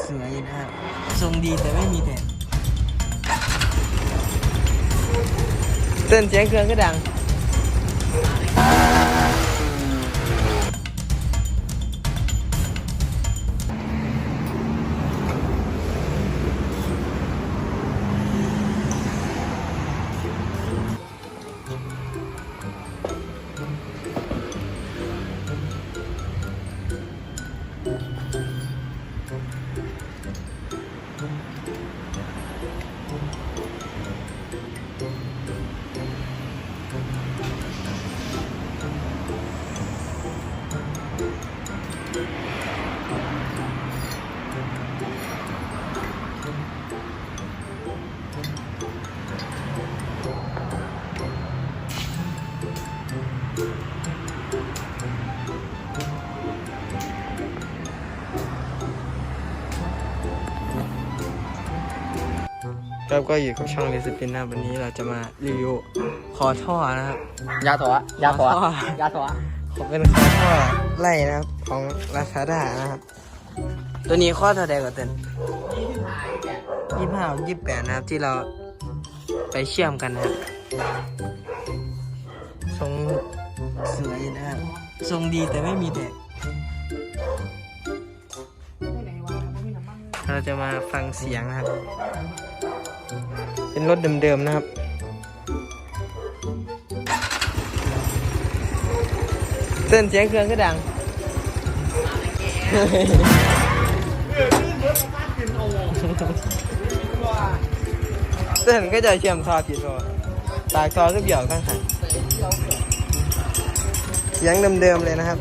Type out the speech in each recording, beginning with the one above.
สวยนะครับทรงดีแต่ไม่มีแดดเต้นเสียงเครื่องก็ดังครับก็อยู่กับช่องเลสปินนะวันนี้เราจะมารีวิวคอท่อนะครับยาถอยาถอยาถอเป็นคอท่อไล่นะครับของ Lazada นะครับตัวนี้ข้อเท่าใดกว่าเต้น25 28นะครับที่เราไปเชื่อมกันนะครับทรงสวยนะครับทรงดีแต่ไม่มีแดดเราจะมาฟังเสียงนะครับเป็นรถเดิมๆนะครับเต้นเสียงเครื่องก็ดังเต้นก็จะเชื่อมท่อผิดตัวตากท่อก็เบี่ยวข้างๆเสียงเดิมๆเลยนะครับ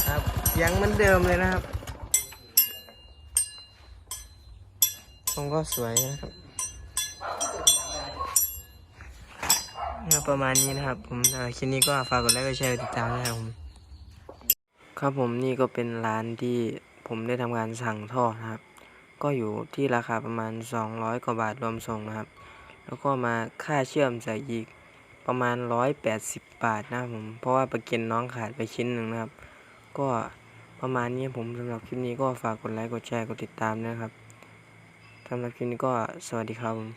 ครับเสียงเหมือนเดิมเลยนะครับทรงก็สวยนะครับประมาณนี้นะครับผมคลิปนี้ก็ฝากกดไลค์กดแชร์กดติดตามด้วยครับผมครับผมนี่ก็เป็นร้านที่ผมได้ทำการสั่งท่อนะครับก็อยู่ที่ราคาประมาณ200 กว่าบาทรวมส่งนะครับแล้วก็มาค่าเชื่อมใส่อีกประมาณ180 บาทนะครับผมเพราะว่าประกันน้องขาดไปชิ้นหนึ่งนะครับก็ประมาณนี้ผมสำหรับคลิปนี้ก็ฝากกดไลค์กดแชร์กดติดตามนะครับสำหรับคลิปนี้ก็สวัสดีครับผม